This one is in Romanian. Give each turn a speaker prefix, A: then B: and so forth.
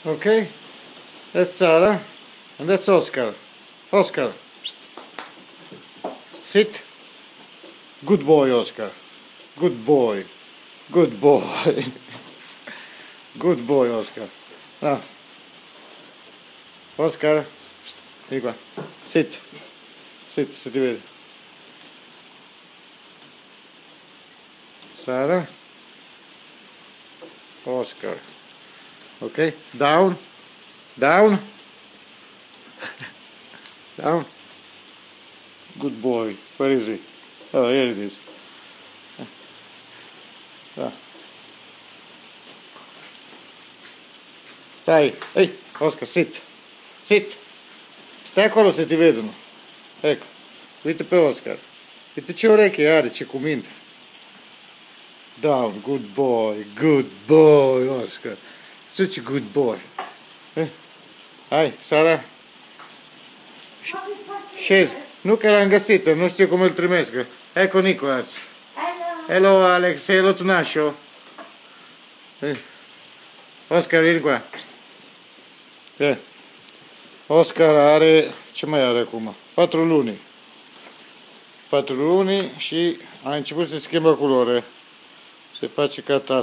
A: Okay? That's Sarah. And that's Oscar. Oscar. Sit. Good boy, Oscar. Good boy. Good boy. Good boy, Oscar. Now. Oscar. Vieni qua. Sit. Sit, se ti vedi. Sarah. Oscar. Okay? Down. Down. Down. Good boy. Where is he? Oh, here it is. Stai. Ehi, Oscar, sit. Sit. Stai acolo se ti vedono. Ecco. Uite pe Oscar. Uite ce ureche are, ce cuminte. Down. Good boy. Good boy, Oscar. Such a good boy. Hai, Sara. Scezi. Nu că l-am găsit, nu știu cum îl trimesc. Ecco Nicolas. Hello Alex, hello Tunascio. Oscar, vieni qua. Oscar are, ce mai are acum? 4 luni. 4 luni și a început să schimbă culore. Se face ca tas.